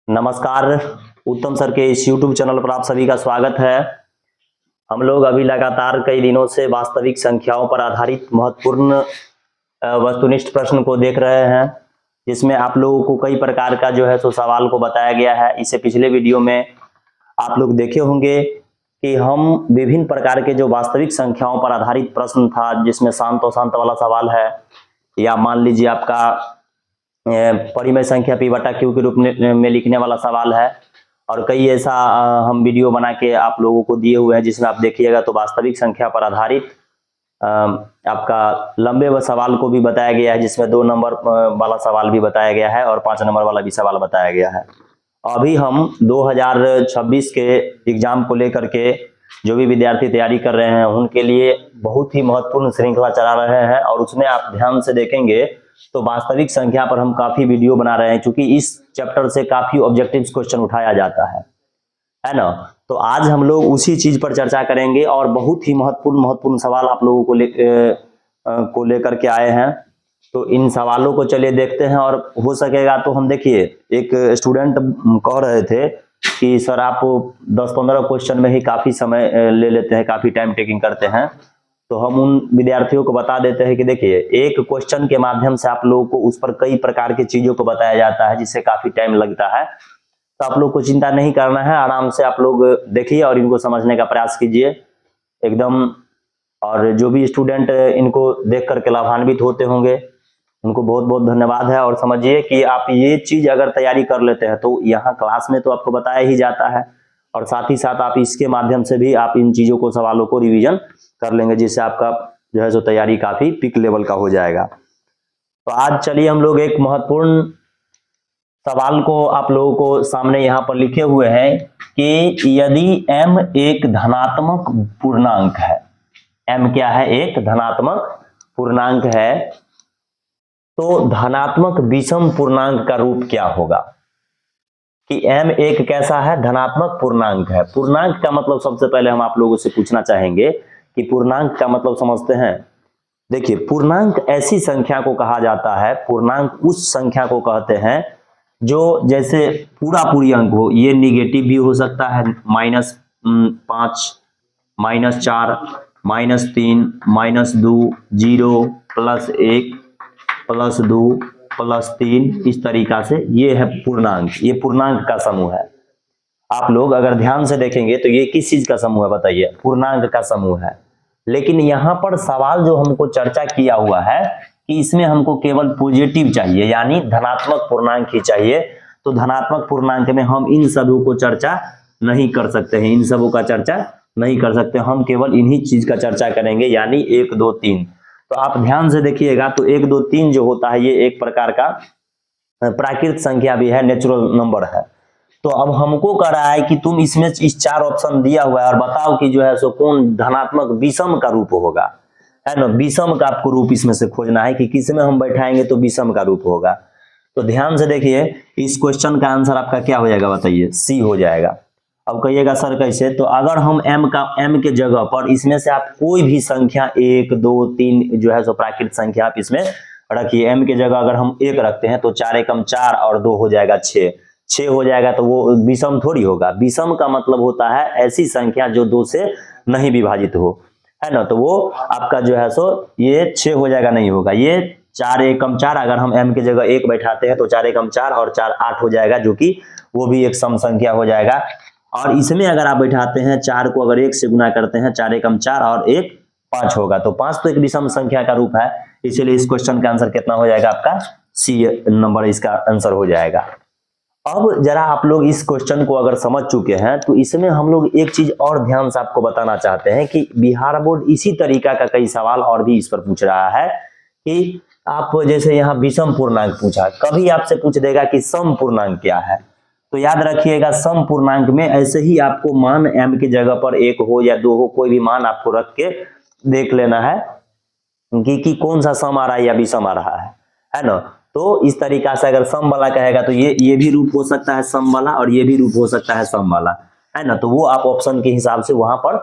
नमस्कार। उत्तम सर के इस YouTube चैनल पर आप सभी का स्वागत है। हम लोग अभी लगातार कई दिनों से वास्तविक संख्याओं पर आधारित महत्वपूर्ण वस्तुनिष्ठ प्रश्न को देख रहे हैं, जिसमें आप लोगों को कई प्रकार का जो है सो सवाल को बताया गया है। इससे पिछले वीडियो में आप लोग देखे होंगे कि हम विभिन्न प्रकार के जो वास्तविक संख्याओं पर आधारित प्रश्न था, जिसमें शांत अशांत वाला सवाल है, या मान लीजिए आपका परिमेय संख्या P बटा Q के रूप में लिखने वाला सवाल है, और कई ऐसा हम वीडियो बना के आप लोगों को दिए हुए हैं, जिसमें आप देखिएगा तो वास्तविक संख्या पर आधारित आपका लंबे व सवाल को भी बताया गया है, जिसमें 2 नंबर वाला सवाल भी बताया गया है और 5 नंबर वाला भी सवाल बताया गया है। अभी हम 2026 के एग्जाम को लेकर के जो भी विद्यार्थी तैयारी कर रहे हैं उनके लिए बहुत ही महत्वपूर्ण श्रृंखला चला रहे हैं, और उसमें आप ध्यान से देखेंगे तो वास्तविक संख्या पर हम काफी वीडियो बना रहे हैं, क्योंकि इस चैप्टर से काफी ऑब्जेक्टिव्स क्वेश्चन उठाया जाता है ना। तो आज हम लोग उसी चीज पर चर्चा करेंगे, और बहुत ही महत्वपूर्ण सवाल आप लोगों को लेकर के आए हैं। तो इन सवालों को चलिए देखते हैं, और हो सकेगा तो हम देखिए, एक स्टूडेंट कह रहे थे कि सर आप 10-15 क्वेश्चन में ही काफी समय ले लेते हैं, काफी टाइम टेकिंग करते हैं। तो हम उन विद्यार्थियों को बता देते हैं कि देखिए, एक क्वेश्चन के माध्यम से आप लोगों को उस पर कई प्रकार की चीजों को बताया जाता है, जिससे काफी टाइम लगता है। तो आप लोग को चिंता नहीं करना है, आराम से आप लोग देखिए और इनको समझने का प्रयास कीजिए एकदम। और जो भी स्टूडेंट इनको देख करके लाभान्वित होते होंगे, उनको बहुत बहुत धन्यवाद है। और समझिए कि आप ये चीज अगर तैयारी कर लेते हैं तो यहाँ क्लास में तो आपको बताया ही जाता है, और साथ ही साथ आप इसके माध्यम से भी आप इन चीजों को, सवालों को रिवीजन कर लेंगे, जिससे आपका जो है सो तैयारी काफी पीक लेवल का हो जाएगा। तो आज चलिए हम लोग एक महत्वपूर्ण सवाल को आप लोगों को सामने यहाँ पर लिखे हुए हैं कि यदि m एक धनात्मक पूर्णांक है, m क्या है, एक धनात्मक पूर्णांक है, तो धनात्मक विषम पूर्णांक का रूप क्या होगा। कि m एक कैसा है, धनात्मक पूर्णांक है। पूर्णांक का मतलब सबसे पहले हम आप लोगों से पूछना चाहेंगे कि पूर्णांक का मतलब समझते हैं। देखिए, पूर्णांक ऐसी संख्या को कहा जाता है, पूर्णांक उस संख्या को कहते हैं जो जैसे पूरी अंक हो। ये निगेटिव भी हो सकता है, -5, -4, -3, -2, 0, +1, +2, +3, इस तरीका से ये है पूर्णांक। ये पूर्णांक का समूह है। आप लोग अगर ध्यान से देखेंगे तो ये किस चीज का समूह है, बताइए, पूर्णांक का समूह है। लेकिन यहाँ पर सवाल जो हमको चर्चा किया हुआ है कि इसमें हमको केवल पॉजिटिव चाहिए, यानी धनात्मक पूर्णांक ही चाहिए। तो धनात्मक पूर्णांक में हम इन सबों को चर्चा नहीं कर सकते हैं, इन सबों का चर्चा नहीं कर सकते। हम केवल इन्हीं चीज का चर्चा करेंगे, यानी 1, 2, 3। तो आप ध्यान से देखिएगा तो 1, 2, 3 जो होता है, ये एक प्रकार का प्राकृत संख्या भी है, नेचुरल नंबर है। तो अब हमको कह रहा है कि तुम इसमें इस 4 ऑप्शन दिया हुआ है और बताओ कि जो है सो कौन धनात्मक विषम का रूप होगा, है ना। विषम का आपको रूप इसमें से खोजना है कि किस में हम बैठाएंगे तो विषम का रूप होगा। तो ध्यान से देखिए, इस क्वेश्चन का आंसर आपका क्या हो जाएगा, बताइए, सी हो जाएगा। अब कहिएगा सर कैसे, तो अगर हम m के जगह पर इसमें से आप कोई भी संख्या 1, 2, 3 जो है सो प्राकृत संख्या आप इसमें रखिए। m के जगह अगर हम 1 रखते हैं तो 4 एकम 4 और 2 हो जाएगा 6 हो जाएगा। तो वो विषम थोड़ी होगा। विषम का मतलब होता है ऐसी संख्या जो 2 से नहीं विभाजित हो, है ना। तो वो आपका जो है सो ये 6 हो जाएगा, नहीं होगा। ये 4 एकम 4, अगर हम m के जगह 1 बैठाते हैं तो 4 एकम 4 और 4 8 हो जाएगा, जो कि वो भी एक सम संख्या हो जाएगा। और इसमें अगर आप बैठाते हैं 4 को अगर 1 से गुना करते हैं, 4 एकम 4 और 1 5 होगा। तो 5 तो एक विषम संख्या का रूप है, इसलिए इस क्वेश्चन का आंसर कितना हो जाएगा, आपका सी नंबर इसका आंसर हो जाएगा। अब जरा आप लोग इस क्वेश्चन को अगर समझ चुके हैं तो इसमें हम लोग एक चीज और ध्यान से आपको बताना चाहते हैं कि बिहार बोर्ड इसी तरीका का कई सवाल और भी इस पर पूछ रहा है कि आप जैसे यहाँ विषम पूर्णांक पूछा, कभी आपसे पूछ देगा कि सम पूर्णांक क्या है। तो याद रखिएगा, सम पूर्णांक में ऐसे ही आपको मान m की जगह पर 1 हो या 2 हो, कोई भी मान आपको रख के देख लेना है कि कौन सा सम आ रहा है या विषम आ रहा है ना। तो इस तरीका से अगर सम वाला कहेगा तो ये भी रूप हो सकता है सम वाला, और ये भी रूप हो सकता है सम वाला, है ना। तो वो आप ऑप्शन के हिसाब से वहां पर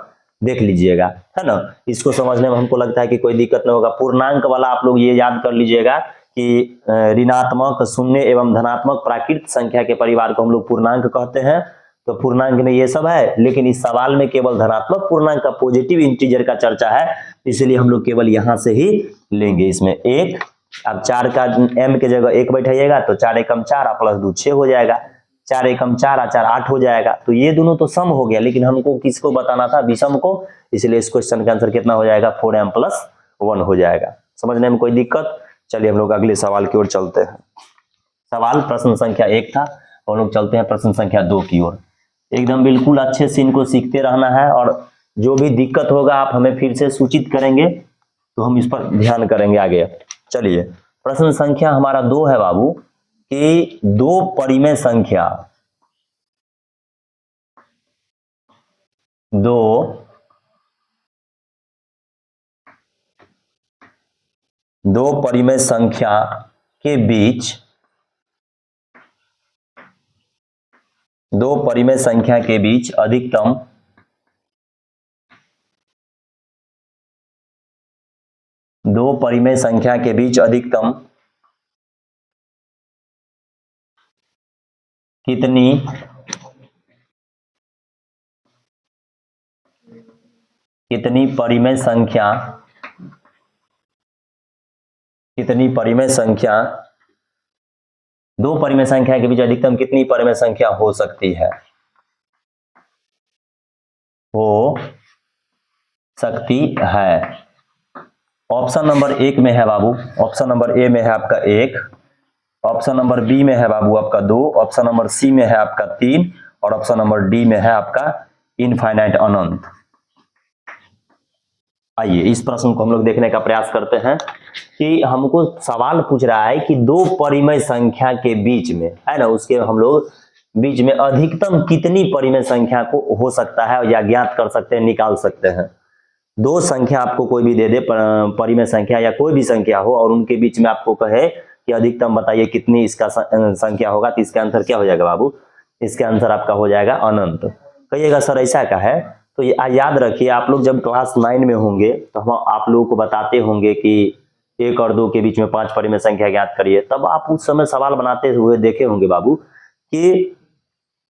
देख लीजिएगा, है ना। इसको समझने में हमको लगता है कि कोई दिक्कत नहीं होगा। पूर्णांक वाला आप लोग ये याद कर लीजिएगा कि ऋणात्मक, शून्य एवं धनात्मक प्राकृत संख्या के परिवार को हम लोग पूर्णांक कहते हैं। तो पूर्णांक में ये सब है, लेकिन इस सवाल में केवल धनात्मक पूर्णांक का, पॉजिटिव इंटीजर का चर्चा है, इसलिए हम लोग केवल यहां से ही लेंगे। इसमें एक, अब 4 का m के जगह 1 बैठाइएगा तो 4 एकम 4 प्लस 2 6 हो जाएगा, 4 एकम 4 4 8 हो जाएगा। तो ये दोनों तो सम हो गया, लेकिन हमको किसको बताना था, विषम को, इसलिए इस क्वेश्चन का आंसर कितना हो जाएगा, 4m + 1 हो जाएगा। समझने में कोई दिक्कत? चलिए हम लोग अगले सवाल की ओर चलते हैं। सवाल प्रश्न संख्या 1 था, और लोग चलते हैं प्रश्न संख्या 2 की ओर। एकदम बिल्कुल अच्छे से इनको सीखते रहना है, और जो भी दिक्कत होगा आप हमें फिर से सूचित करेंगे तो हम इस पर ध्यान करेंगे आगे। चलिए प्रश्न संख्या हमारा 2 है बाबू, कि 2 परिमेय संख्या, 2 परिमेय संख्या के बीच, 2 परिमेय संख्या के बीच अधिकतम कितनी परिमेय संख्या 2 परिमेय संख्या के बीच अधिकतम कितनी परिमेय संख्या हो सकती है, ऑप्शन नंबर 1 में है बाबू, ऑप्शन नंबर ए में है आपका 1, ऑप्शन नंबर बी में है बाबू आपका 2, ऑप्शन नंबर सी में है आपका 3, और ऑप्शन नंबर डी में है आपका इनफाइनाइट, अनंत। आइए इस प्रश्न को हम लोग देखने का प्रयास करते हैं कि हमको सवाल पूछ रहा है कि 2 परिमेय संख्या के बीच में, है ना, उसके हम लोग बीच में अधिकतम कितनी परिमेय संख्या को हो सकता है या ज्ञात कर सकते हैं, निकाल सकते हैं। 2 संख्या आपको कोई भी दे दे, परिमेय संख्या या कोई भी संख्या हो, और उनके बीच में आपको कहे कि अधिकतम बताइए कितनी इसका संख्या होगा, तो इसका आंसर क्या हो जाएगा बाबू, इसका आंसर आपका हो जाएगा अनंत। कहिएगा सर ऐसा का है, तो ये याद रखिए, आप लोग जब क्लास 9 में होंगे तो हम आप लोगों को बताते होंगे कि 1 और 2 के बीच में 5 परिमेय संख्या ज्ञात करिए, तब आप उस समय सवाल बनाते हुए देखे होंगे बाबू कि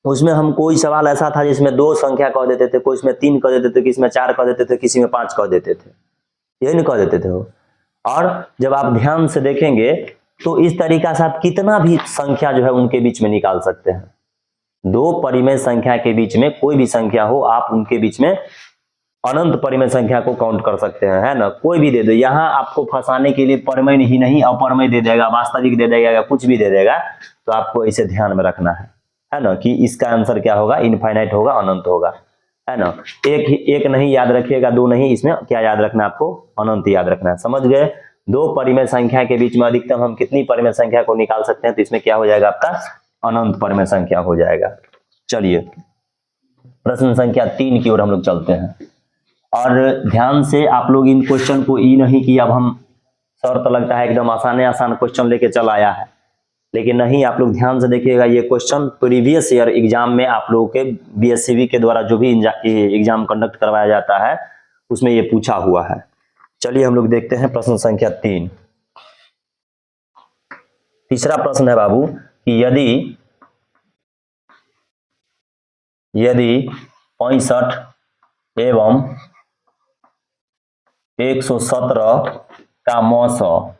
उसमें हम कोई सवाल ऐसा था जिसमें 2 संख्या कह देते थे, कोई इसमें 3 कह देते थे, किसी में 4 कह देते थे, किसी में 5 कह देते थे, यही नहीं कह देते थे वो। और जब आप ध्यान से देखेंगे तो इस तरीका से आप कितना भी संख्या जो है उनके बीच में निकाल सकते हैं। 2 परिमेय संख्या के बीच में कोई भी संख्या हो, आप उनके बीच में अनंत परिमेय संख्या को काउंट कर सकते हैं, है ना, कोई भी दे दो। यहाँ आपको फंसाने के लिए परिमेय ही नहीं अपरिमेय दे देगा, वास्तविक दे देगा या कुछ भी दे देगा, तो आपको इसे ध्यान में रखना है ना, कि इसका आंसर क्या होगा, इनफाइनाइट होगा, अनंत होगा, है ना। एक नहीं याद रखिएगा, 2 नहीं, इसमें क्या याद रखना है आपको, अनंत याद रखना है। समझ गए? 2 परिमेय संख्या के बीच में अधिकतम हम कितनी परिमेय संख्या को निकाल सकते हैं, तो इसमें क्या हो जाएगा आपका अनंत परिमेय संख्या हो जाएगा। चलिए प्रश्न संख्या 3 की ओर हम लोग चलते हैं, और ध्यान से आप लोग इन क्वेश्चन को ई नहीं कि अब हम सर तो लगता है एकदम आसान क्वेश्चन लेके चल आया है, लेकिन नहीं, आप लोग ध्यान से देखिएगा, ये क्वेश्चन प्रीवियस ईयर एग्जाम में आप लोगों के बीएससीबी के द्वारा जो भी एग्जाम कंडक्ट करवाया जाता है उसमें ये पूछा हुआ है। चलिए हम लोग देखते हैं प्रश्न संख्या 3। तीसरा प्रश्न है बाबू कि यदि 65 एवं 117 का मौसा,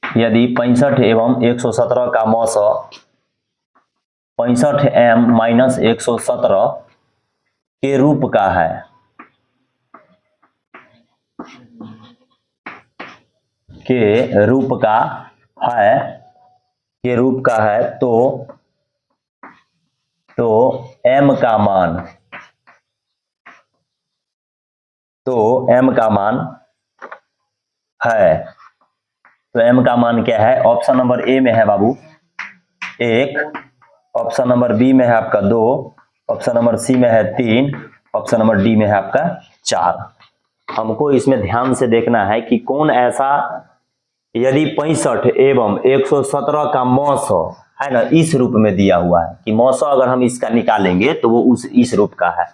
यदि 65 एवं 117 का मौसा 65m - 117 के रूप का है, तो m का मान है, तो m का मान क्या है? ऑप्शन नंबर ए में है बाबू 1, ऑप्शन नंबर बी में है आपका 2, ऑप्शन नंबर सी में है 3, ऑप्शन नंबर डी में है आपका 4। हमको इसमें ध्यान से देखना है कि कौन ऐसा, यदि 65 एवं 117 का मौसा है ना, इस रूप में दिया हुआ है कि मौसा अगर हम इसका निकालेंगे तो वो इस रूप का है,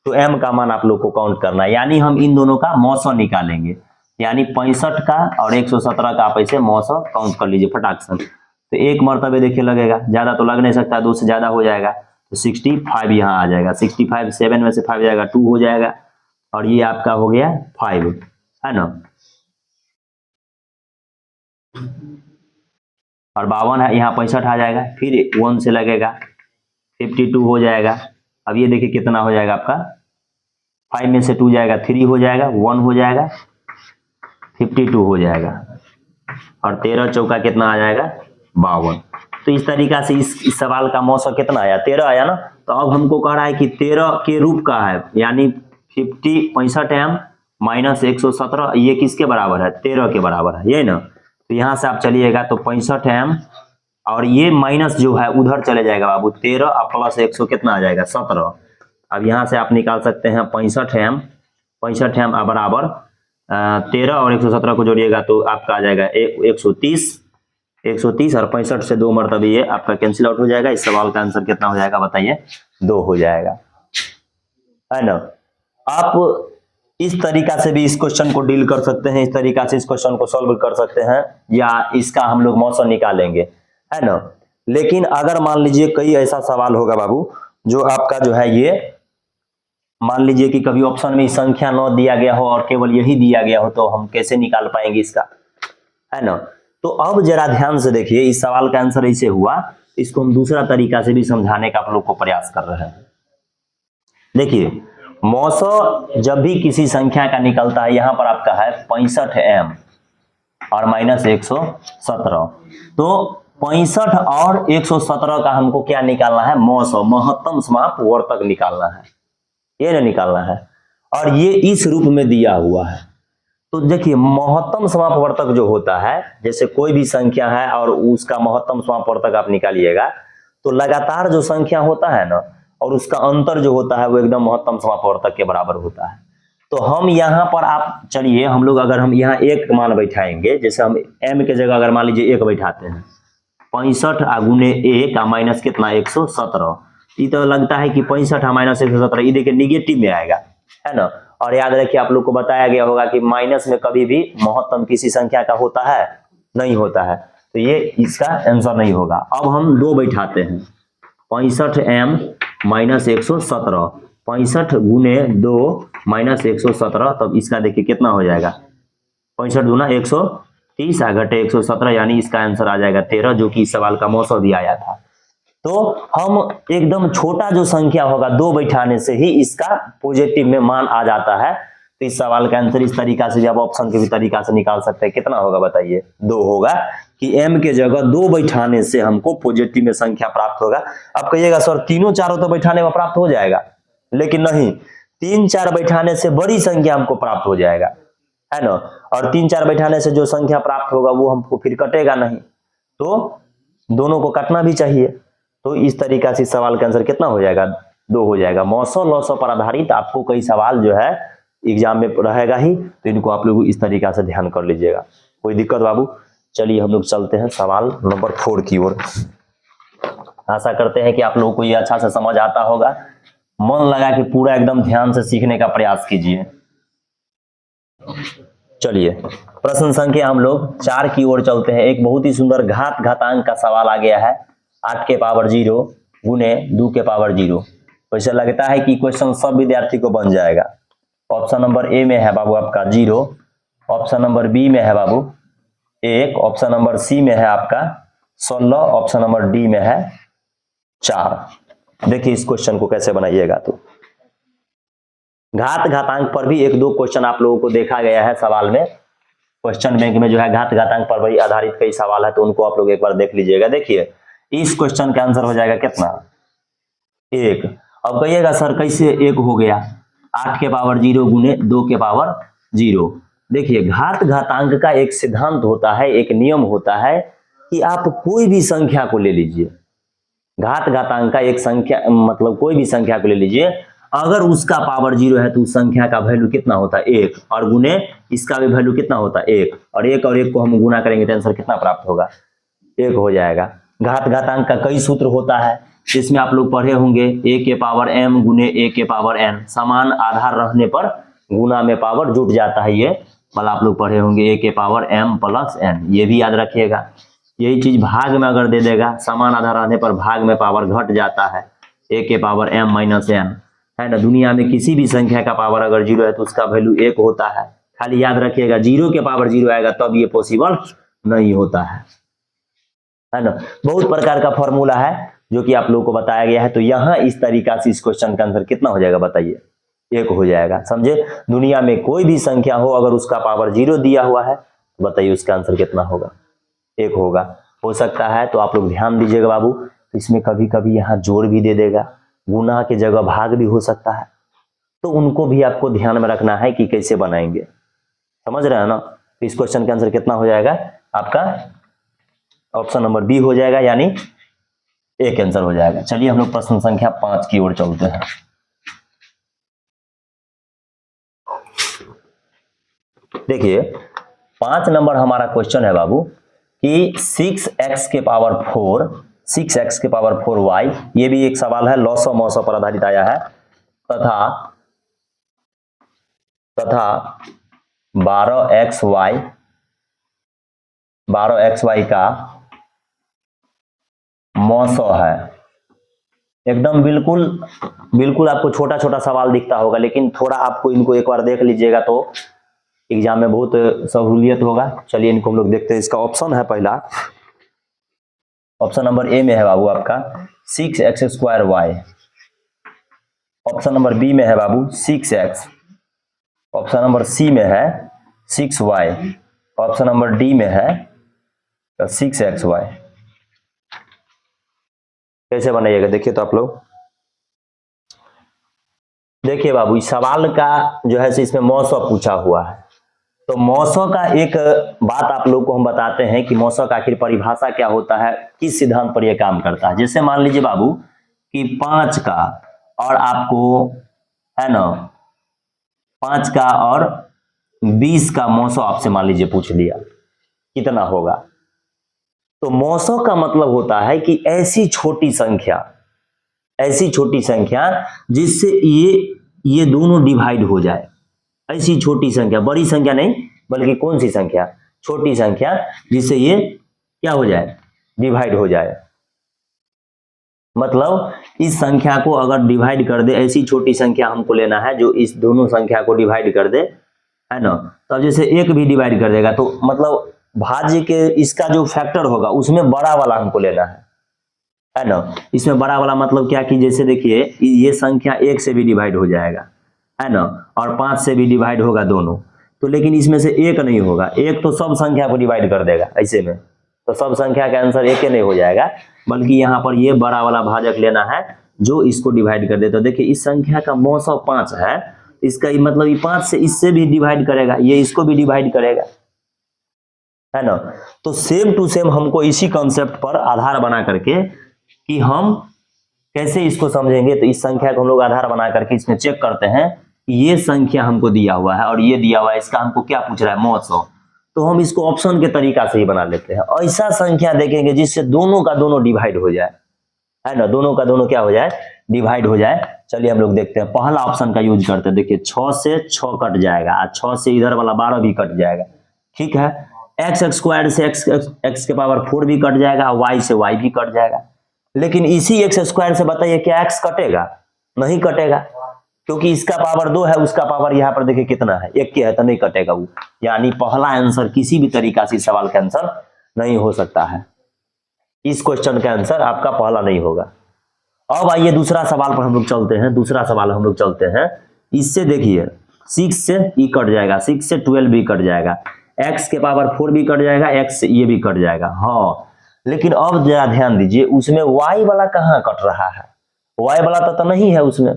तो m का मान आप लोग को काउंट करना है, यानी हम इन दोनों का मौसा निकालेंगे। यानी 65 का और 117 का आप ऐसे 900 काउंट कर लीजिए फटाक से। तो एक मरतबे देखिए लगेगा, ज्यादा तो लग नहीं सकता, 2 से ज्यादा हो जाएगा तो 65 यहाँ आ जाएगा। 65 7 में से 5 जाएगा 2 हो जाएगा और ये आपका हो गया 5, है ना। और 52 है, यहाँ 65 आ जाएगा, फिर 1 से लगेगा 52 हो जाएगा। अब ये देखिए कितना हो जाएगा आपका, 5 में से 2 जाएगा 3 हो जाएगा, 1 हो जाएगा 52 हो जाएगा और 13 चौका कितना आ जाएगा 52। तो इस तरीका से इस सवाल का मौसम कितना आया 13 आया ना। तो अब हमको कह रहा है कि 13 के रूप का है, यानी 65 एम माइनस 117, ये किसके बराबर है 13 के बराबर है, ये ना। तो यहाँ से आप चलिएगा तो 65 एम और ये माइनस जो है उधर चले जाएगा बाबू, 13 और प्लस 100 कितना आ जाएगा 17। अब यहाँ से आप निकाल सकते हैं 65 एम बराबर 13 और 117 को जोड़िएगा तो आपका आ जाएगा 130 और 65 से 2 मरतबे ये आपका कैंसिल आउट हो जाएगा। इस सवाल का आंसर कितना हो जाएगा बताइए, 2 हो जाएगा, है ना। आप इस तरीका से भी इस क्वेश्चन को डील कर सकते हैं, इस तरीका से इस क्वेश्चन को सॉल्व कर सकते हैं, या इसका हम लोग मौसम निकालेंगे, है ना। लेकिन अगर मान लीजिए कई ऐसा सवाल होगा बाबू जो आपका जो है ये मान लीजिए कि कभी ऑप्शन में संख्या 9 दिया गया हो और केवल यही दिया गया हो, तो हम कैसे निकाल पाएंगे इसका, है ना। तो अब जरा ध्यान से देखिए, इस सवाल का आंसर ऐसे हुआ, इसको हम दूसरा तरीका से भी समझाने का आप लोग को प्रयास कर रहे हैं। देखिए मौसम जब भी किसी संख्या का निकलता है, यहां पर आपका है 65 एम और माइनस 117, तो 65 और 117 का हमको क्या निकालना है, मौसम महत्तम समापवर्तक निकालना है, ये ना निकालना है। और ये इस रूप में दिया हुआ है। तो देखिए महत्तम समापवर्तक जो होता है, जैसे कोई भी संख्या है और उसका महत्तम समापवर्तक आप निकालिएगा, तो लगातार जो संख्या होता है ना और उसका अंतर जो होता है वो एकदम महत्तम समापवर्तक के बराबर होता है। तो हम यहाँ पर आप चलिए हम लोग अगर हम यहाँ एक मान बैठाएंगे, जैसे हम m के जगह अगर मान लीजिए 1 बैठाते हैं, 65 गुने 1 माइनस कितना 117, ये तो लगता है कि 65 माइनस 117, ये देखिए निगेटिव में आएगा, है ना। और याद रखिए आप लोग को बताया गया होगा कि माइनस में कभी भी महत्तम किसी संख्या का होता है नहीं होता है, तो ये इसका आंसर नहीं होगा। अब हम 2 बैठाते हैं, 65 एम माइनस 117, 65 गुने 2 माइनस 117, तब इसका देखिए कितना हो जाएगा, 65 गुना 130 घटे 117, यानी इसका आंसर आ जाएगा 13, जो कि इस सवाल का मौसम भी आया था। तो हम एकदम छोटा जो संख्या होगा 2 बैठाने से ही इसका पॉजिटिव में मान आ जाता है। तो इस सवाल का आंसर इस तरीका से जब ऑप्शन के भी तरीका से निकाल सकते हैं, कितना होगा बताइए, 2 होगा, कि m के जगह 2 बैठाने से हमको पॉजिटिव में संख्या प्राप्त होगा। अब कहिएगा सर तीनों चारों तो बैठाने में प्राप्त हो जाएगा, लेकिन नहीं, 3-4 बैठाने से बड़ी संख्या हमको प्राप्त हो जाएगा, है ना। और 3-4 बैठाने से जो संख्या प्राप्त होगा वो हमको फिर कटेगा नहीं, तो दोनों को काटना भी चाहिए। तो इस तरीका से सवाल का आंसर कितना हो जाएगा, 2 हो जाएगा। मौसम लॉसों पर आधारित आपको कई सवाल जो है एग्जाम में रहेगा ही, तो इनको आप लोग इस तरीका से ध्यान कर लीजिएगा। कोई दिक्कत बाबू? चलिए हम लोग चलते हैं सवाल नंबर 4 की ओर। आशा करते हैं कि आप लोगों को ये अच्छा से समझ आता होगा। मन लगा कि पूरा एकदम ध्यान से सीखने का प्रयास कीजिए। चलिए प्रश्न संख्या हम लोग 4 की ओर चलते हैं। एक बहुत ही सुंदर घात घातांक का सवाल आ गया है, 8 के पावर 0 गुने 2 के पावर 0। वैसे लगता है कि क्वेश्चन सब विद्यार्थी को बन जाएगा। ऑप्शन नंबर ए में है बाबू आपका 0, ऑप्शन नंबर बी में है बाबू 1, ऑप्शन नंबर सी में है आपका 16, ऑप्शन नंबर डी में है 4। देखिए इस क्वेश्चन को कैसे बनाइएगा। तो घात घातांक पर भी 1-2 क्वेश्चन आप लोगों को देखा गया है सवाल में। क्वेश्चन बैंक में जो है घात घातांक पर भी आधारित कई सवाल है, तो उनको आप लोग एक बार देख लीजिएगा। देखिए इस क्वेश्चन का आंसर हो जाएगा कितना, 1। अब कहिएगा सर कैसे 1 हो गया, 8 के पावर 0 गुने 2 के पावर 0। देखिए घात घातांक का एक सिद्धांत होता है, एक नियम होता है कि आप कोई भी संख्या को ले लीजिए, घात घातांक का एक संख्या मतलब कोई भी संख्या को ले लीजिए, अगर उसका पावर 0 है तो उस संख्या का वैल्यू कितना होता है 1, और गुने इसका भी वैल्यू कितना होता है 1, और 1 को हम गुना करेंगे तो आंसर कितना प्राप्त होगा, 1 हो जाएगा। घात घातांक का कई सूत्र होता है, जिसमें आप लोग पढ़े होंगे a के पावर m गुने a के पावर n, समान आधार रहने पर गुना में पावर जुट जाता है, ये वाला आप लोग पढ़े होंगे, a के पावर m प्लस n, ये भी याद रखिएगा। यही चीज भाग में अगर दे देगा, समान आधार रहने पर भाग में पावर घट जाता है, a के पावर m माइनस n, है ना। दुनिया में किसी भी संख्या का पावर अगर 0 है तो उसका वैल्यू 1 होता है। खाली याद रखिएगा 0 के पावर 0 आएगा तब ये पॉसिबल नहीं होता है ना। बहुत प्रकार का फॉर्मूला है जो कि आप लोगों को बताया गया है। तो यहाँ इस तरीका से इस क्वेश्चन का आंसर कितना हो जाएगा बताइए, 1 हो जाएगा। समझे, दुनिया में कोई भी संख्या हो अगर उसका पावर 0 दिया हुआ है तो बताइए उसका आंसर कितना होगा, 1 होगा। हो सकता है तो आप लोग ध्यान दीजिएगा बाबू, तो इसमें कभी कभी यहाँ जोड़ भी दे देगा, गुना के जगह भाग भी हो सकता है, तो उनको भी आपको ध्यान में रखना है कि कैसे बनाएंगे। समझ रहे हैं ना। तो इस क्वेश्चन का आंसर कितना हो जाएगा आपका, ऑप्शन नंबर बी हो जाएगा, यानी 1 आंसर हो जाएगा। चलिए हम लोग प्रश्न संख्या 5 की ओर चलते हैं। देखिए 5 नंबर हमारा क्वेश्चन है बाबू कि 6x के पावर 4, 6x के पावर 4y, ये भी एक सवाल है, लॉस ऑफ मॉस पर आधारित आया है, तथा 12xy का मौसो है। एकदम बिल्कुल आपको छोटा छोटा सवाल दिखता होगा, लेकिन थोड़ा आपको इनको एक बार देख लीजिएगा तो एग्जाम में बहुत सहूलियत होगा। चलिए इनको हम लोग देखते हैं। इसका ऑप्शन है, पहला ऑप्शन नंबर ए में है बाबू आपका 6x²y, ऑप्शन नंबर बी में है बाबू 6x, ऑप्शन नंबर सी में है 6y, ऑप्शन नंबर डी में है 6xy। कैसे बनाइएगा देखिए तो आप लोग देखिए बाबू, इस सवाल का जो है इसमें मौसो पूछा हुआ है। तो मौसो का एक बात आप लोग को हम बताते हैं कि मौसो का आखिर परिभाषा क्या होता है, किस सिद्धांत पर यह काम करता है। जैसे मान लीजिए बाबू कि 5 का और आपको है ना 5 का और 20 का मौसो आपसे मान लीजिए पूछ लिया कितना होगा। तो मौसो का मतलब होता है कि ऐसी छोटी संख्या जिससे ये दोनों डिवाइड हो जाए। ऐसी छोटी संख्या, बड़ी संख्या नहीं बल्कि कौन सी संख्या, छोटी संख्या, जिससे ये क्या हो जाए, डिवाइड हो जाए। मतलब इस संख्या को अगर डिवाइड कर दे, ऐसी छोटी संख्या हमको लेना है जो इस दोनों संख्या को डिवाइड कर दे, है ना। तब जैसे 1 भी डिवाइड कर देगा तो मतलब भाज्य के इसका जो फैक्टर होगा उसमें बड़ा वाला हमको लेना है ना। इसमें बड़ा वाला मतलब क्या कि जैसे देखिए ये संख्या 1 से भी डिवाइड हो जाएगा, है ना, और 5 से भी डिवाइड होगा दोनों, तो लेकिन इसमें से 1 नहीं होगा। 1 तो सब संख्या को डिवाइड कर देगा, ऐसे में तो सब संख्या का आंसर 1 नहीं हो जाएगा, बल्कि यहाँ पर ये बड़ा वाला भाजक लेना है जो इसको डिवाइड कर दे। तो देखिए इस संख्या का मौसो 5 है, इसका मतलब ये 5 से इससे भी डिवाइड करेगा, ये इसको भी डिवाइड करेगा, है ना। तो सेम टू सेम हमको इसी कॉन्सेप्ट पर आधार बना करके कि हम कैसे इसको समझेंगे। तो इस संख्या को हम लोग आधार बना करके इसमें चेक करते हैं कि ये संख्या हमको दिया हुआ है और ये दिया हुआ है, इसका हमको क्या पूछ रहा है, मौसो। तो हम इसको ऑप्शन के तरीका से ही बना लेते हैं। ऐसा संख्या देखेंगे जिससे दोनों का दोनों डिवाइड हो जाए, है ना, दोनों का दोनों क्या हो जाए, डिवाइड हो जाए। चलिए हम लोग देखते हैं, पहला ऑप्शन का यूज करते हैं। देखिए 6 से 6 कट जाएगा, 6 से इधर वाला 12 भी कट जाएगा, ठीक है। x² से x के पावर 4 भी कट जाएगा, y से y भी कट जाएगा। लेकिन इसी x² से बताइए क्या x कटेगा, नहीं कटेगा, क्योंकि इसका पावर 2 है, उसका पावर यहाँ पर देखिए कितना है, 1 के है, तो नहीं कटेगा वो। यानी पहला आंसर किसी भी तरीका से सवाल का आंसर नहीं हो सकता है। इस क्वेश्चन का आंसर आपका पहला नहीं होगा। अब आइए दूसरा सवाल पर हम लोग चलते हैं। दूसरा सवाल हम लोग चलते हैं, इससे देखिए 6 से e कट जाएगा, 6 से 12 भी कट जाएगा, x के पावर 4 भी कट जाएगा, x से ये भी कट जाएगा। हाँ, लेकिन अब जरा ध्यान दीजिए, उसमें y वाला कहाँ कट रहा है, y वाला तो नहीं है उसमें।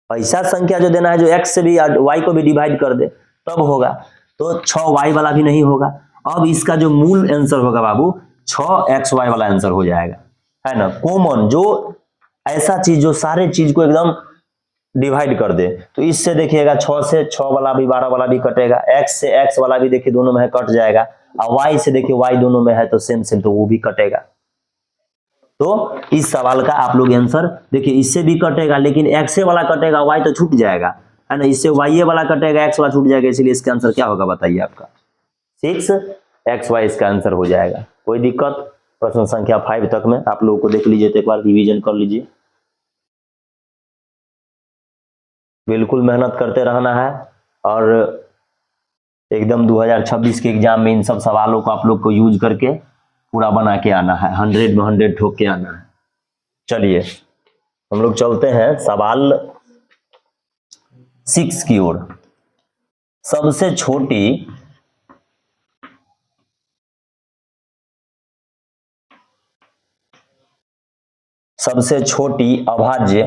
ऐसा संख्या जो देना है जो x से भी y को भी डिवाइड कर दे तब होगा, तो 6y वाला भी नहीं होगा। अब इसका जो मूल आंसर होगा बाबू 6xy वाला आंसर हो जाएगा, है ना। कॉमन जो ऐसा चीज जो सारे चीज को एकदम डिवाइड कर दे, तो इससे देखिएगा 6 से 6 वाला भी 12 वाला भी कटेगा, x से x वाला भी देखिए दोनों में है कट जाएगा, और y से देखिए y दोनों में है तो सेम तो वो भी कटेगा। तो इस सवाल का आप लोग आंसर देखिए, इससे भी कटेगा लेकिन x वाला कटेगा, y तो छूट जाएगा, है ना। इससे y वाला कटेगा, x वाला छूट जाएगा, इसीलिए इसका आंसर क्या होगा बताइए आपका 6xy इसका आंसर हो जाएगा। कोई दिक्कत? प्रश्न संख्या 5 तक में आप लोगों को देख लीजिए, तो एक बार रिवीजन कर लीजिए। बिल्कुल मेहनत करते रहना है और एकदम 2026 के एग्जाम में इन सब सवालों को आप लोग को यूज करके पूरा बना के आना है, 100 में 100 ठोक के आना है। चलिए हम लोग चलते हैं सवाल 6 की ओर। सबसे छोटी अभाज्य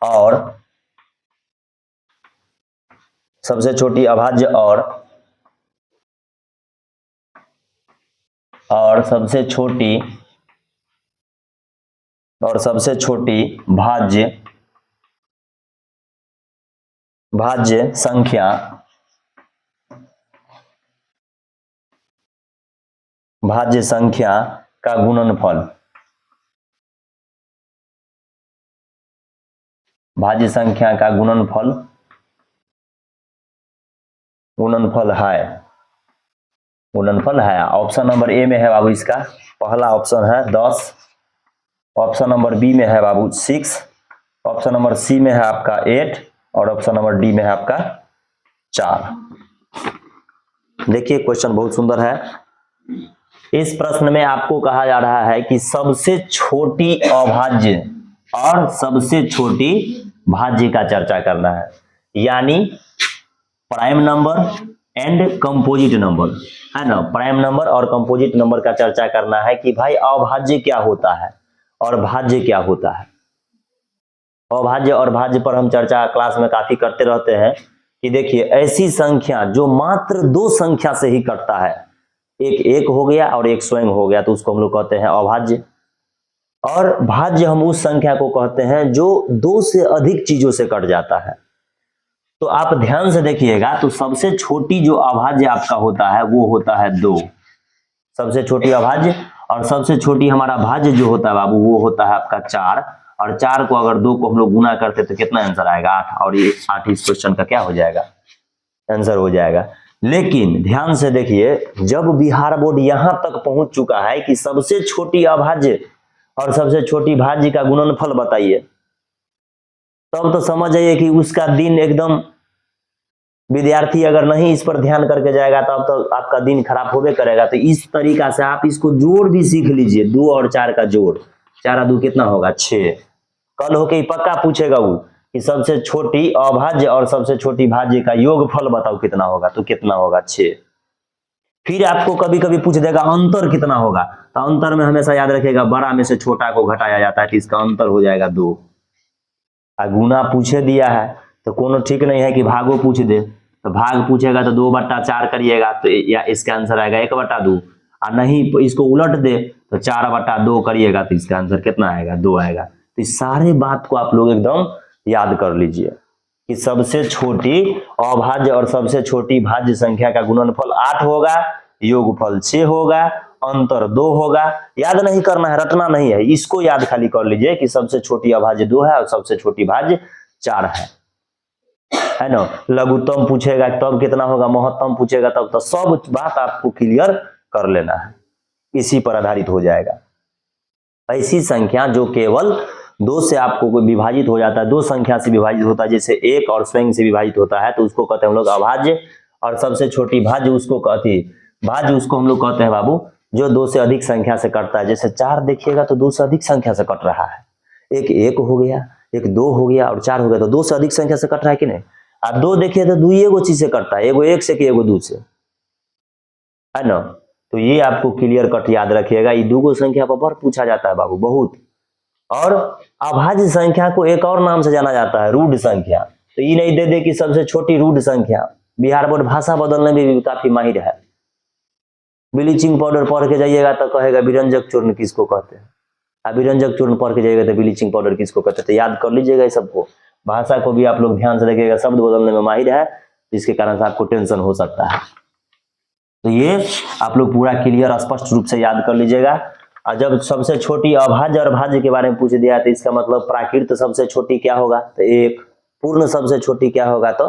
और सबसे छोटी भाज्य और सबसे छोटी भाज्य संख्या का गुणनफल, भाज्य संख्या का गुणनफल है। ऑप्शन नंबर ए में है बाबू, इसका पहला ऑप्शन है 10, ऑप्शन नंबर बी में है बाबू 6, ऑप्शन नंबर सी में है आपका 8 और ऑप्शन नंबर डी में है आपका 4। देखिए क्वेश्चन बहुत सुंदर है। इस प्रश्न में आपको कहा जा रहा है कि सबसे छोटी अभाज्य और सबसे छोटी भाज्य का चर्चा करना है, यानी prime number and composite number, है ना। प्राइम नंबर और कंपोजिट नंबर का चर्चा करना है कि भाई अभाज्य क्या होता है और भाज्य क्या होता है। अभाज्य और भाज्य पर हम चर्चा क्लास में काफी करते रहते हैं कि देखिए ऐसी संख्या जो मात्र 2 संख्या से ही कटता है, एक हो गया और एक स्वयं हो गया, तो उसको हम लोग कहते हैं अभाज्य। और भाज्य हम उस संख्या को कहते हैं जो 2 से अधिक चीजों से कट जाता है। तो आप ध्यान से देखिएगा, तो सबसे छोटी जो अभाज्य आपका होता है वो होता है 2, सबसे छोटी अभाज्य। और सबसे छोटी हमारा भाज्य जो होता है बाबू वो होता है आपका 4, और 4 को अगर 2 को हम लोग गुना करते तो कितना आंसर आएगा 8, और ये 8 इस क्वेश्चन का क्या हो जाएगा आंसर हो जाएगा। लेकिन ध्यान से देखिए, जब बिहार बोर्ड यहां तक पहुंच चुका है कि सबसे छोटी अभाज्य और सबसे छोटी भाज्य का गुणनफल बताइए, तब तो समझ जाइए कि उसका दिन एकदम, विद्यार्थी अगर नहीं इस पर ध्यान करके जाएगा तब तो आपका दिन खराब होबे करेगा। तो इस तरीका से आप इसको जोड़ भी सीख लीजिए, 2 और 4 का जोड़, 4 और 2 कितना होगा 6। कल होके पक्का पूछेगा वो कि सबसे छोटी अभाज्य और सबसे छोटी भाज्य का योगफल बताओ कितना होगा, तो कितना होगा 6। फिर आपको कभी कभी पूछ देगा अंतर कितना होगा, तो अंतर में हमेशा याद रखिएगा बड़ा में से छोटा को घटाया जाता है, तो इसका अंतर हो जाएगा 2। गुना पूछे दिया है तो कोनो ठीक नहीं है कि भागो पूछ दे, तो भाग पूछेगा तो 2/4 करिएगा तो या इसका आंसर आएगा 1/2, और नहीं इसको उलट दे तो 4/2 करिएगा तो इसका आंसर कितना आएगा 2 आएगा। तो इस सारे बात को आप लोग एकदम याद कर लीजिए कि सबसे छोटी अभाज्य और सबसे छोटी भाज्य संख्या का गुणनफल 8 होगा, योगफल 6 होगा, अंतर 2 होगा। याद नहीं करना है, रटना नहीं है, इसको याद खाली कर लीजिए कि सबसे छोटी अभाज्य 2 है और सबसे छोटी भाज्य 4 है ना। लघुत्तम पूछेगा तब कितना होगा, महत्तम पूछेगा तब, तो सब बात आपको क्लियर कर लेना है, इसी पर आधारित हो जाएगा। ऐसी संख्या जो केवल 2 से आपको विभाजित हो जाता है, 2 संख्या से विभाजित होता है, जैसे 1 और स्वयं से विभाजित होता है, तो उसको कहते हैं हम लोग अभाज्य। और सबसे छोटी भाज्य उसको कहती है, भाज्य उसको हम लोग कहते हैं बाबू जो 2 से अधिक संख्या से कटता है। जैसे 4 देखिएगा तो 2 से अधिक संख्या से कट रहा है, एक 1 हो गया, एक 2 हो गया और 4 हो गया, तो 2 से अधिक संख्या से कट रहा है कि नहीं। आप 2 देखिए तो 2 एगो चीज से कटता है, एगो 1 से कि एगो 2 से, है ना। तो ये आपको क्लियर कट याद रखिएगा, ये 2 संख्या पर बहुत पूछा जाता है बाबू बहुत। और अभाज्य संख्या को एक और नाम से जाना जाता है रूढ़ संख्या। तो ये नहीं दे दे कि सबसे छोटी रूढ़ संख्या। बिहार बोर्ड भाषा बदलने में भी काफी माहिर है। ब्लीचिंग पाउडर पढ़ के जाइएगा तो कहेगा विरंजक चूर्ण किसको कहते हैं, अब विरंजक चूर्ण पढ़ के जाइएगा तो ब्लीचिंग पाउडर किसको कहते हैं। तो याद कर लीजिएगा इस सबको। भाषा को भी आप लोग ध्यान से देखिएगा, शब्द बदलने में माहिर है, जिसके कारण से आपको टेंशन हो सकता है। तो ये आप लोग पूरा क्लियर स्पष्ट रूप से याद कर लीजिएगा। और जब सबसे छोटी अभाज्य और भाज्य के बारे में पूछ दिया तो इसका मतलब प्राकृत सबसे छोटी क्या होगा, तो 1, पूर्ण सबसे छोटी क्या होगा, तो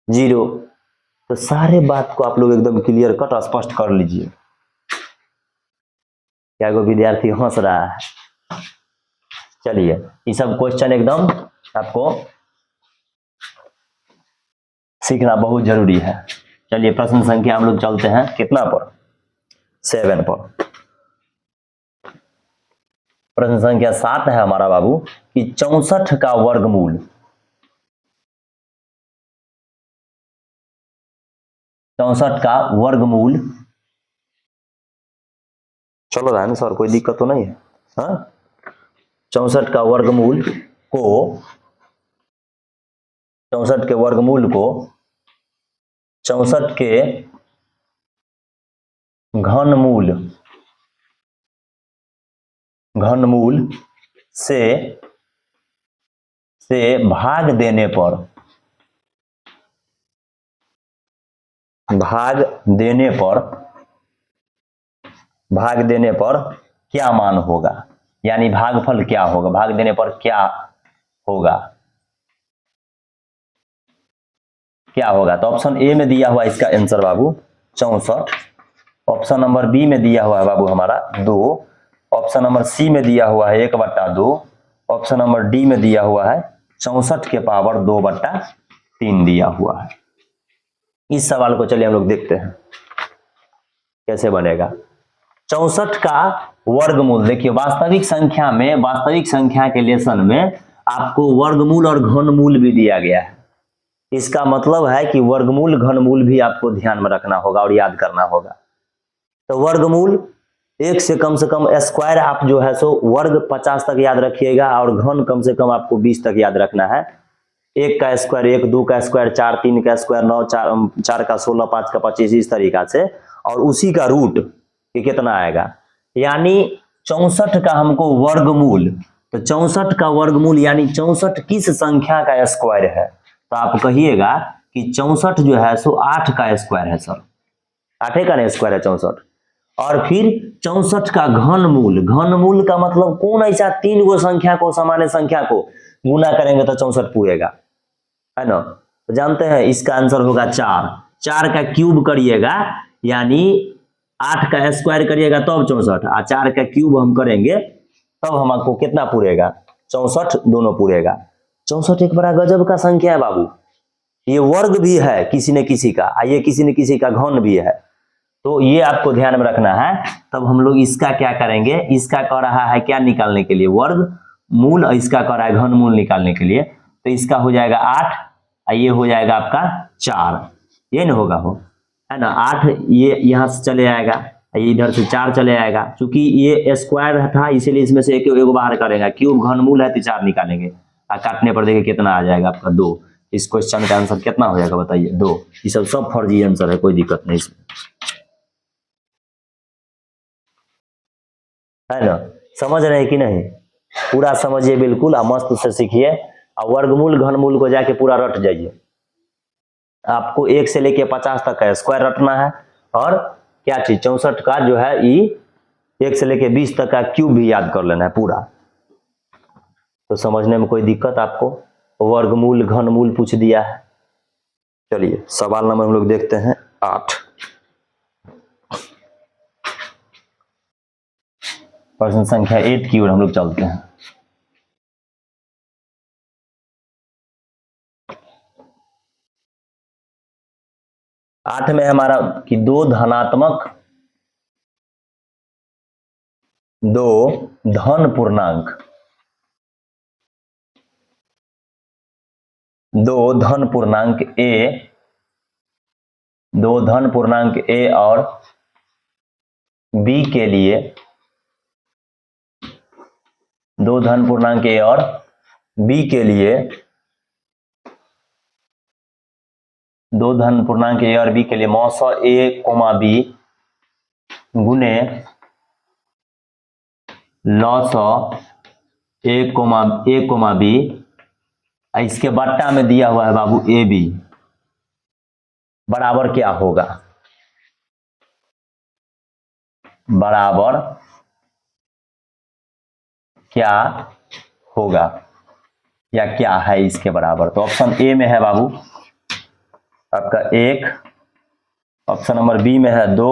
0। तो सारे बात को आप लोग एकदम क्लियर कट स्पष्ट कर लीजिए। क्या कोई विद्यार्थी हंस रहा है? चलिए, ये सब क्वेश्चन एकदम आपको सीखना बहुत जरूरी है। चलिए प्रश्न संख्या हम लोग चलते हैं कितना पर, 7 पर। प्रश्न संख्या 7 है हमारा बाबू कि 64 का वर्गमूल, 64 का वर्गमूल, चलो रहा है ना सर, कोई दिक्कत तो नहीं है? हाँ, 64 का वर्गमूल को, 64 के वर्गमूल को 64 के घनमूल से भाग देने पर, भाग देने पर क्या मान होगा, यानी भागफल क्या होगा, भाग देने पर क्या होगा, क्या होगा? तो ऑप्शन ए में दिया हुआ इसका आंसर बाबू 64, ऑप्शन नंबर बी में दिया हुआ है बाबू हमारा 2, ऑप्शन नंबर सी में दिया हुआ है 1/2, ऑप्शन नंबर डी में दिया हुआ है 64 के पावर 2/3 दिया हुआ है। इस सवाल को चलिए हम लोग देखते हैं कैसे बनेगा। 64 का वर्गमूल, देखिए वास्तविक संख्या में, वास्तविक संख्या के लेसन में आपको वर्गमूल और घनमूल भी दिया गया है। इसका मतलब है कि वर्गमूल घनमूल भी आपको ध्यान में रखना होगा और याद करना होगा। तो वर्गमूल 1 से कम स्क्वायर आप जो है सो वर्ग 50 तक याद रखिएगा, और घन कम से कम आपको 20 तक याद रखना है। 1 का स्क्वायर 1, 2 का स्क्वायर 4, 3 का स्क्वायर 9, 4 का 16, 5 का 25, इस तरीका से, और उसी का रूट कि कितना आएगा, यानी 64 का हमको वर्गमूल, तो 64 का वर्गमूल यानी 64 किस संख्या का स्क्वायर है, तो आप कहिएगा कि 64 जो है सो 8 का स्क्वायर है सर, 8 का स्क्वायर है 64। और फिर 64 का घनमूल, घनमूल का मतलब कौन ऐसा 3 गो संख्या को, सामान्य संख्या को गुना करेंगे तो 64 पूरेगा, है ना? तो जानते हैं इसका आंसर होगा 4, 4 का क्यूब करिएगा, यानी 8 का स्क्वायर करिएगा तब 64, और 4 का क्यूब हम करेंगे तब हमको कितना पूरेगा, 64 दोनों पूरेगा। 64 एक बड़ा गजब का संख्या है बाबू, ये वर्ग भी है किसी न किसी का, ये किसी न किसी का घन भी है, तो ये आपको ध्यान में रखना है। तब हम लोग इसका क्या करेंगे, इसका कह रहा है क्या निकालने के लिए, वर्ग मूल, और इसका कह रहा है घनमूल निकालने के लिए, तो इसका हो जाएगा 8, और ये हो जाएगा आपका 4, ये ना होगा, हो है ना, 8 ये यहाँ से चले आएगा, ये इधर से 4 चले आएगा, क्योंकि ये स्क्वायर था इसीलिए इसमें से एक बाहर करेगा, क्यूब घनमूल है तो 4 निकालेंगे, और काटने पर देखिए कितना आ जाएगा आपका 2। इस क्वेश्चन का आंसर कितना हो जाएगा बताइए, 2। ये सब फर्जी आंसर है, कोई दिक्कत नहीं इसमें, है ना? समझ रहे हैं कि नहीं? पूरा समझिए बिल्कुल, और मस्त से सीखिए, और वर्गमूल घनमूल को जाके पूरा रट जाइए। आपको 1 से लेके 50 तक का स्क्वायर रटना है, और क्या चीज 64 का जो है ये 1 से लेके 20 तक का क्यूब भी याद कर लेना है पूरा, तो समझने में कोई दिक्कत आपको? वर्गमूल घनमूल पूछ दिया है। चलिए सवाल नंबर हम लोग देखते हैं 8। प्रश्न संख्या 8 की ओर हम लोग चलते हैं। आठ में हमारा कि दो धनात्मक, दो धन पूर्णांक, दो धन पूर्णांक ए और बी के लिए, दो धन पूर्णांक ए और बी के लिए, दो धन पूर्णांक ए और बी के लिए मौसा ए कोमा बी गुने लॉसो ए कोमा बी, इसके बट्टा में दिया हुआ है बाबू ए बी, बराबर क्या होगा? बराबर क्या होगा या क्या है इसके बराबर। तो ऑप्शन ए में है बाबू आपका 1, ऑप्शन नंबर बी में है 2,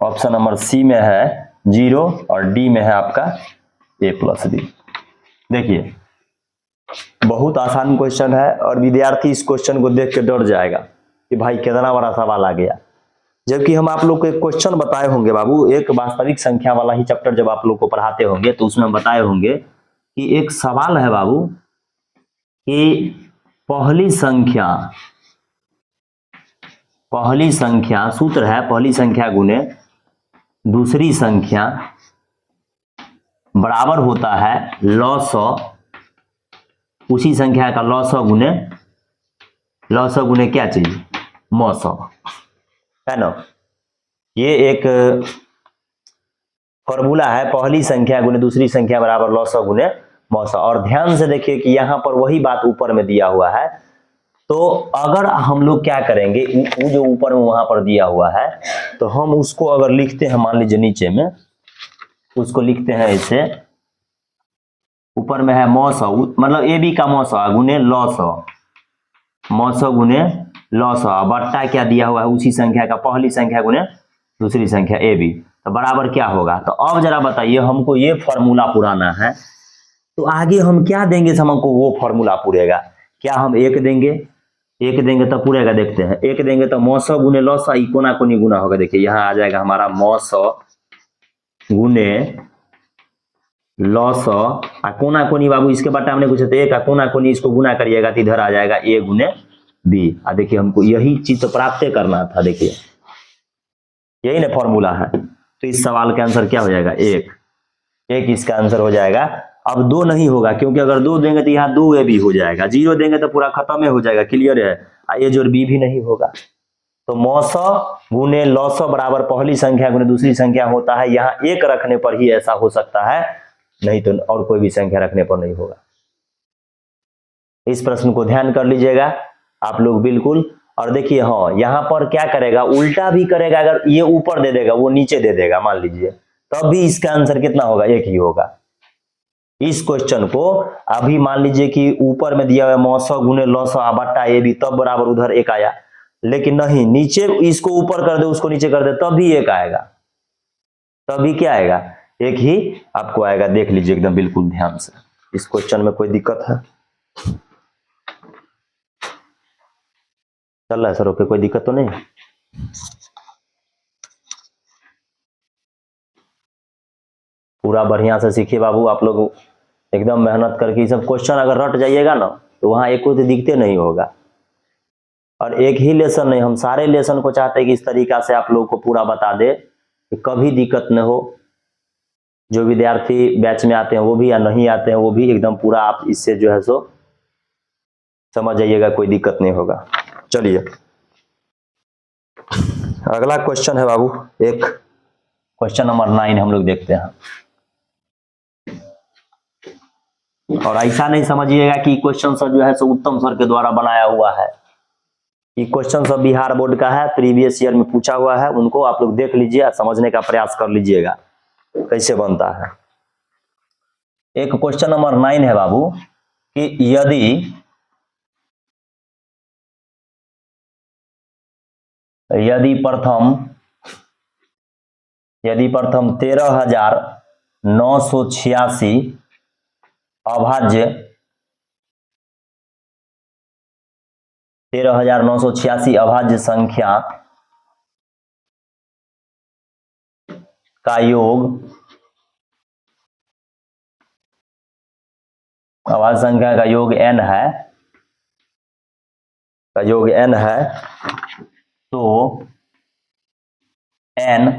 ऑप्शन नंबर सी में है 0 और डी में है आपका a+b। देखिए बहुत आसान क्वेश्चन है और विद्यार्थी इस क्वेश्चन को देख के डर जाएगा कि भाई कितना बड़ा सवाल आ गया, जबकि हम आप लोग को एक क्वेश्चन बताए होंगे बाबू, एक वास्तविक संख्या वाला ही चैप्टर जब आप लोग को पढ़ाते होंगे तो उसमें बताए होंगे कि एक सवाल है बाबू कि पहली संख्या सूत्र है पहली संख्या गुने दूसरी संख्या बराबर होता है लॉ उसी संख्या का लॉ गुने क्या चाहिए मौसौ, है ना। ये एक फॉर्मूला है पहली संख्या गुने दूसरी संख्या बराबर लॉ गुने मौसौ। और ध्यान से देखिए कि यहां पर वही बात ऊपर में दिया हुआ है। तो अगर हम लोग क्या करेंगे, वो जो ऊपर में वहां पर दिया हुआ है तो हम उसको अगर लिखते हैं, मान लीजिए नीचे में उसको लिखते हैं ऐसे, ऊपर में है मौसौ मतलब ए बी का मौसौ गुने मौसौ गुने लॉ बट्टा क्या दिया हुआ है उसी संख्या का पहली संख्या गुने दूसरी संख्या ए बी, तो बराबर क्या होगा। तो अब जरा बताइए हमको ये फॉर्मूला पुराना है तो आगे हम क्या देंगे हमको वो फॉर्मूला पूरेगा। क्या हम 1 देंगे तो पूरेगा, देखते हैं 1 देंगे तो मौसौ गुने लॉ कोना कोनी गुना होगा। देखिए यहाँ आ जाएगा हमारा मौसौ गुने लॉ कोना कोनी बाबू इसके बट्टा हमने पूछा तो 1 कोना कोनी इसको गुना करिएगा तो इधर आ जाएगा a गुने b। देखिए हमको यही चीज तो प्राप्त करना था, देखिए यही ना फॉर्मूला है। तो इस सवाल का आंसर क्या हो जाएगा 1 इसका आंसर हो जाएगा। अब 2 नहीं होगा क्योंकि अगर 2 देंगे तो यहाँ 2ab हो जाएगा, 0 देंगे तो पूरा खत्म ही हो जाएगा, क्लियर है। a जोड़ b भी नहीं होगा। तो मौसौ गुने लॉ बराबर पहली संख्या गुने दूसरी संख्या होता है, यहाँ 1 रखने पर ही ऐसा हो सकता है, नहीं तो और कोई भी संख्या रखने पर नहीं होगा। इस प्रश्न को ध्यान कर लीजिएगा आप लोग बिल्कुल। और देखिए हाँ यहाँ पर क्या करेगा, उल्टा भी करेगा, अगर ये ऊपर दे देगा वो नीचे दे देगा मान लीजिए, तब भी इसका आंसर कितना होगा 1 ही होगा। इस क्वेश्चन को अभी मान लीजिए कि ऊपर में दिया हुआ मौसौ गुने लॉ बट्टा ए बी, तब बराबर उधर 1 आया, लेकिन नहीं नीचे इसको ऊपर कर दे उसको नीचे कर दे तब भी 1 आएगा, तब भी क्या आएगा 1 ही आपको आएगा। देख लीजिए एकदम बिल्कुल ध्यान से, इस क्वेश्चन में कोई दिक्कत है, चल रहा है सर ओके, कोई दिक्कत तो नहीं। पूरा बढ़िया से सीखिए बाबू आप लोग, एकदम मेहनत करके सब क्वेश्चन अगर रट जाइएगा ना तो वहां एक को तो दिखते नहीं होगा। और एक ही लेसन नहीं, हम सारे लेसन को चाहते हैं कि इस तरीका से आप लोगों को पूरा बता दे कि कभी दिक्कत न हो। जो विद्यार्थी बैच में आते हैं वो भी या नहीं आते हैं वो भी एकदम पूरा आप इससे जो है सो समझ जाइएगा, कोई दिक्कत नहीं होगा। चलिए अगला क्वेश्चन है बाबू, एक क्वेश्चन नंबर 9 हम लोग देखते हैं। और ऐसा नहीं समझिएगा कि क्वेश्चन सब जो है सो उत्तम सर के द्वारा बनाया हुआ है, ये क्वेश्चन सब बिहार बोर्ड का है, प्रीवियस ईयर में पूछा हुआ है, उनको आप लोग देख लीजिए, समझने का प्रयास कर लीजिएगा कैसे बनता है। एक क्वेश्चन नंबर 9 है बाबू कि यदि प्रथम 13,986 अभाज्य 13,986 अभाज्य संख्या का योग, अभाज्य संख्या का योग n है, तो n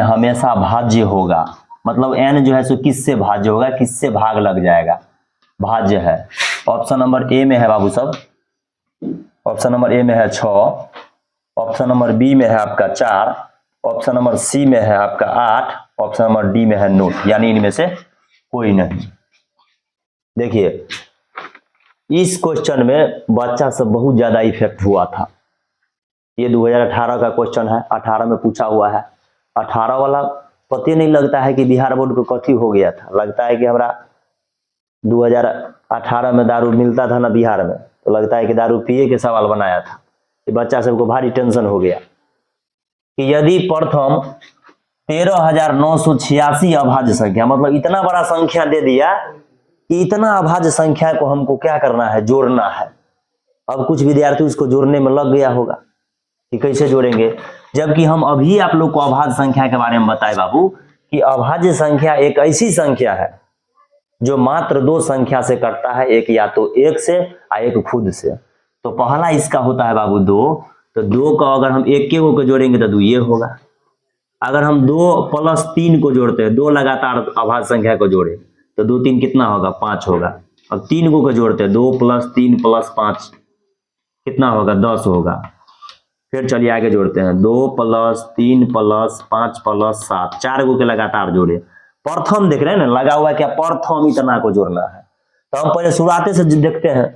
हमेशा भाज्य होगा। मतलब n जो है सो किससे भाज्य होगा, किससे भाग लग जाएगा, भाज्य है। ऑप्शन नंबर ए में है बाबू सब, ऑप्शन नंबर ए में है 6, ऑप्शन नंबर बी में है आपका 4, ऑप्शन नंबर सी में है आपका 8, ऑप्शन नंबर डी में है 9, यानी इनमें से कोई नहीं। देखिए इस क्वेश्चन में बच्चा सब बहुत ज्यादा इफेक्ट हुआ था, ये 2018 का क्वेश्चन है, 18 में पूछा हुआ है। 18 वाला पता नहीं लगता है कि बिहार बोर्ड को कथी हो गया था। लगता है कि हमारा 2018 में दारू मिलता था ना बिहार में, तो लगता है कि दारू पिए के सवाल बनाया था। ये बच्चा सबको भारी टेंशन हो गया कि यदि प्रथम 13,986 अभाज्य संख्या, मतलब इतना बड़ा संख्या दे दिया कि इतना अभाज्य संख्या को हमको क्या करना है, जोड़ना है। अब कुछ विद्यार्थी उसको जोड़ने में लग गया होगा कि कैसे जोड़ेंगे, जबकि हम अभी आप लोग को अभाज्य संख्या के बारे में बताए बाबू कि अभाज्य संख्या एक ऐसी संख्या है जो मात्र दो संख्या से कटता है, एक या तो एक से और एक खुद से। तो पहला इसका होता है बाबू 2, तो 2 का अगर हम एक के को जोड़ेंगे तो 2 ये होगा। अगर हम 2 + 3 को जोड़ते हैं, 2 लगातार अभाज्य संख्या को जोड़े तो 2 3 कितना होगा, 5 होगा। अब 3 को जोड़ते हैं, 2 + 3 + 5 कितना होगा, 10 होगा। फिर चलिए आगे जोड़ते हैं, 2 + 3 + 5 + 7, 4 को के लगातार जोड़े। प्रथम देख रहे हैं ना, लगा हुआ है क्या, प्रथम इतना को जोड़ना है। तो हम पहले शुरुआते से देखते हैं,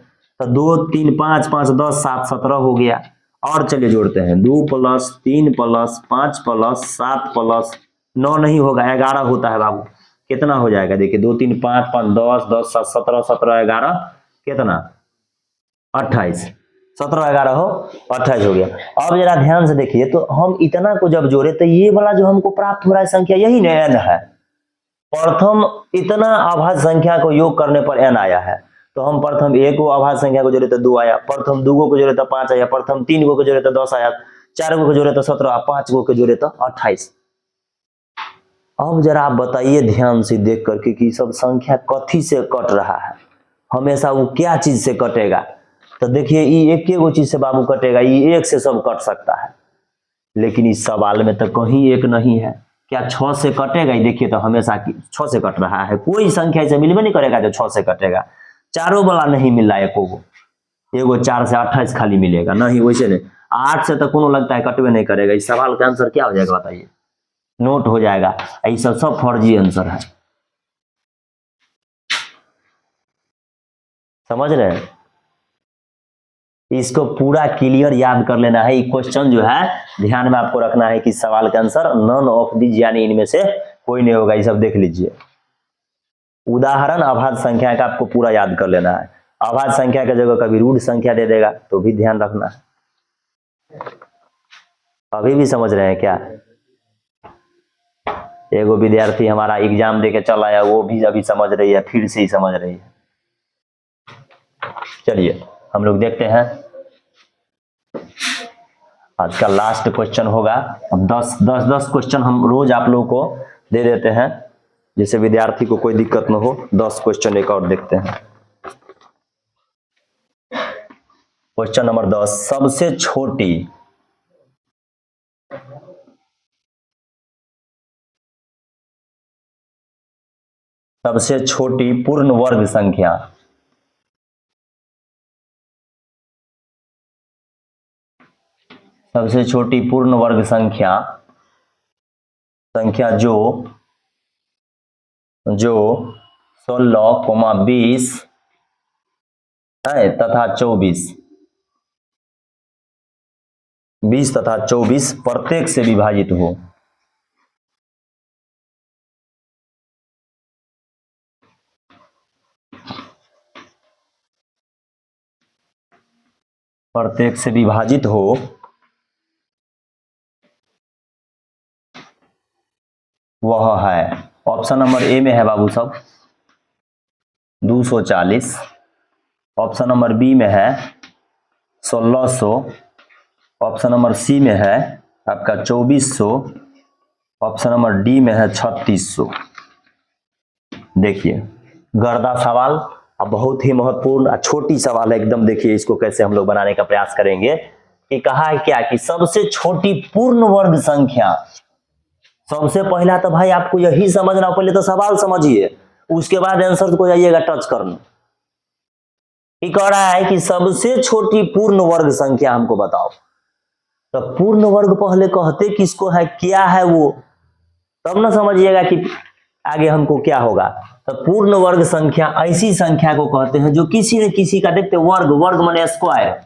तो 2 3 5 5 10 7 17 हो गया। और चलिए जोड़ते हैं, 2 + 3 + 5 + 7 + 9 नहीं होगा, 11 होता है बाबू। कितना हो जाएगा, देखिए 2 3 5 5 10 10 7 17 17 11 कितना, 28। 17 11 हो 28 हो गया। अब जरा ध्यान से देखिए, तो हम इतना को जब जोड़े तो ये वाला जो हमको प्राप्त हो रहा है संख्या, यही n है। प्रथम इतना अभाज्य संख्या को योग करने पर n आया है। तो हम प्रथम 1 को अभाज्य संख्या को जोड़े तो 2 आया, प्रथम 2 को जोड़े तो 5 आया, प्रथम 3 को जोड़े तो 10 आया, 4 को जोड़े तो 17, 5 को जोड़े तो 28। अब जरा आप बताइए ध्यान से देख करके कि सब संख्या कथी से कट रहा है, हमेशा वो क्या चीज से कटेगा। तो देखिए ये एक वो चीज से बाबू कटेगा, ये 1 से सब कट सकता है, लेकिन इस सवाल में तो कहीं 1 नहीं है। क्या 6 से कटेगा, ये देखिए तो हमेशा 6 से कट रहा है। कोई संख्या ऐसे मिलबे नहीं करेगा जो 6 से कटेगा। चारों वाला नहीं मिल रहा है, एगो 4 से 28 खाली मिलेगा, नहीं वैसे नहीं। 8 से तो कोनो लगता है कटवे नहीं करेगा। इस सवाल का आंसर क्या हो जाएगा बताइए, नोट हो जाएगा। ये सब फर्जी आंसर है, समझ रहे हैं। इसको पूरा क्लियर याद कर लेना है। ये क्वेश्चन जो है ध्यान में आपको रखना है कि सवाल का आंसर नन ऑफ दीज, यानी इनमें से कोई नहीं होगा। ये सब देख लीजिए, उदाहरण अभाज्य संख्या का आपको पूरा याद कर लेना है। अभाज्य संख्या की जगह कभी रूढ़ संख्या दे देगा तो भी ध्यान रखना है। अभी भी समझ रहे हैं क्या? एगो विद्यार्थी हमारा एग्जाम देके चला आया, वो भी अभी समझ रही है, फिर से ही समझ रही है। चलिए हम लोग देखते हैं, आज का लास्ट क्वेश्चन होगा। अब 10 क्वेश्चन हम रोज आप लोगों को दे देते हैं, जिससे विद्यार्थी को कोई दिक्कत न हो। 10 क्वेश्चन एक और देखते हैं। क्वेश्चन नंबर 10, सबसे छोटी पूर्ण वर्ग संख्या। सबसे छोटी पूर्ण वर्ग संख्या जो 16, 20 है तथा 24, 20 तथा 24 प्रत्येक से विभाजित हो। प्रत्येक से विभाजित हो वह है, ऑप्शन नंबर ए में है बाबू सब 240, ऑप्शन नंबर बी में है 1600, ऑप्शन नंबर सी में है आपका 2400, ऑप्शन नंबर डी में है 3600। देखिए गर्दा सवाल, अब बहुत ही महत्वपूर्ण छोटी सवाल है एकदम। देखिए इसको कैसे हम लोग बनाने का प्रयास करेंगे कि कहा है क्या कि सबसे छोटी पूर्ण वर्ग संख्या। सबसे पहला तो भाई आपको यही समझना, पहले तो सवाल समझिए, उसके बाद आंसर को जाइएगा टच करना। ये कह रहा है कि सबसे छोटी पूर्ण वर्ग संख्या हमको बताओ। तो पूर्ण वर्ग पहले कहते किसको है, क्या है वो, तब ना समझिएगा कि आगे हमको क्या होगा। तो पूर्ण वर्ग संख्या ऐसी संख्या को कहते हैं जो किसी न किसी का, देखते वर्ग, वर्ग माने स्क्वायर,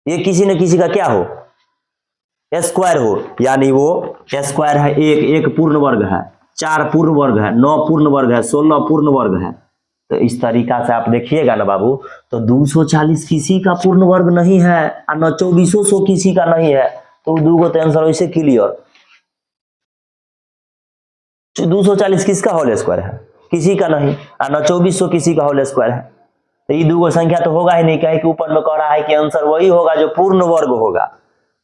ये किसी न किसी का क्या हो, स्क्वायर हो, यानी वो स्क्वायर है, एक पूर्ण वर्ग है, 4 पूर्ण वर्ग है, 9 पूर्ण वर्ग है, 16 पूर्ण वर्ग है। तो इस तरीका से आप देखिएगा ना बाबू, तो 240 किसी का पूर्ण वर्ग नहीं है और न 2400 किसी का नहीं है, तो दूगो तो आंसर वैसे क्लियर। 240 किसका होल स्क्वायर है, किसी का नहीं, और न 2400 किसी का होल स्क्वायर है। तो ये दूगो संख्या तो होगा ही नहीं, कहे कि ऊपर में कह रहा है कि आंसर वही होगा जो पूर्ण वर्ग होगा।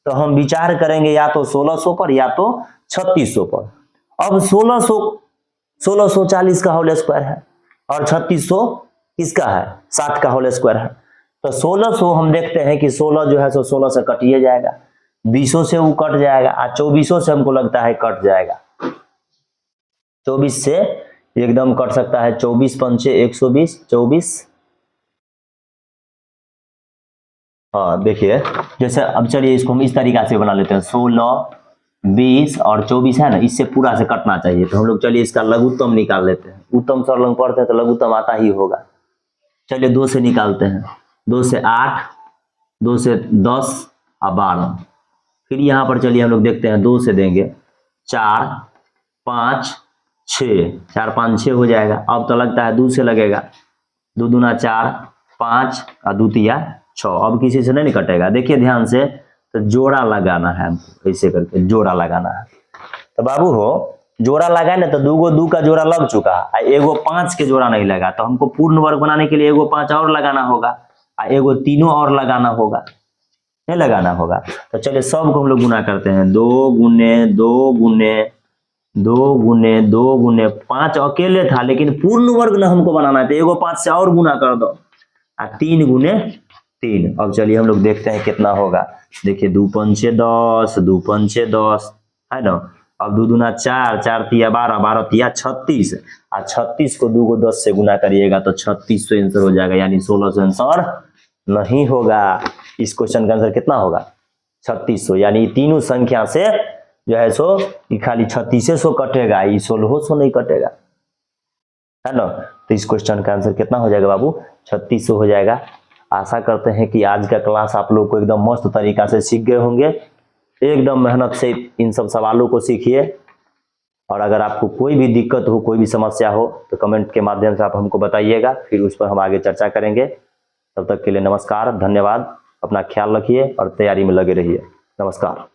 तो हम विचार करेंगे या तो 1600 पर या तो 3600 पर। अब 1640 का होल स्क्वायर है और 3600 किसका है, 60 का होल स्क्वायर है। तो 1600 हम देखते हैं कि 16 जो है सो 16 से कटिए जाएगा, 20 से वो कट जाएगा, और 2400 से हमको लगता है कट जाएगा, 24 से एकदम कट सकता है, 24 पंचे 120, 24। हाँ देखिए, जैसे अब चलिए इसको हम इस तरीका से बना लेते हैं, 16, 20 और 24 है ना, इससे पूरा से कटना चाहिए। तो हम लोग चलिए इसका लघुत्तम निकाल लेते हैं, उत्तम सरलंग पढ़ते हैं तो लघुत्तम आता ही होगा। चलिए 2 से निकालते हैं, 2 से 8, 2 से 10 और 12। फिर यहाँ पर चलिए हम लोग देखते हैं, 2 से देंगे 4, 5, 6, 4 5 6 हो जाएगा। अब तो लगता है 2 से लगेगा, 2 दूना 4, 5 और 2 तिया 6। अब किसी से नहीं कटेगा, देखिए ध्यान से, तो जोड़ा लगाना है हमको, ऐसे करके जोड़ा लगाना है। तो बाबू हो, जोड़ा लगाए ना, तो 2 का जोड़ा लग चुका है, एगो 5 के जोड़ा नहीं लगा, तो हमको पूर्ण वर्ग बनाने के लिए एगो 5 और लगाना होगा, एगो 3 और लगाना होगा, नहीं लगाना होगा। तो चलिए सब को हम लोग गुना करते हैं, 2 गुने 2 गुने 2 गुने 2 गुने 5 अकेले था, लेकिन पूर्ण वर्ग ना हमको बनाना है, तो एगो 5 से और गुना कर दो, 3 गुने 3। अब चलिए हम लोग देखते हैं कितना होगा। देखिए 2 पंचे 10, 2 पंचे 10 है ना। अब 2 दूना 4, 4 तिया 12, 12 तिया 36, और 36 को 2 को 10 से गुना करिएगा तो 3600 आंसर हो जाएगा, यानी 1600 आंसर नहीं होगा। इस क्वेश्चन का आंसर कितना होगा, 3600, यानी तीनों संख्या से जो है सो खाली 3600 कटेगा, ये 1600 नहीं कटेगा, है ना। तो इस क्वेश्चन का आंसर कितना हो जाएगा बाबू, 3600 हो जाएगा। आशा करते हैं कि आज का क्लास आप लोग को एकदम मस्त तरीका से सीख गए होंगे। एकदम मेहनत से इन सब सवालों को सीखिए, और अगर आपको कोई भी दिक्कत हो, कोई भी समस्या हो, तो कमेंट के माध्यम से आप हमको बताइएगा, फिर उस पर हम आगे चर्चा करेंगे। तब तक के लिए नमस्कार, धन्यवाद, अपना ख्याल रखिए और तैयारी में लगे रहिए। नमस्कार।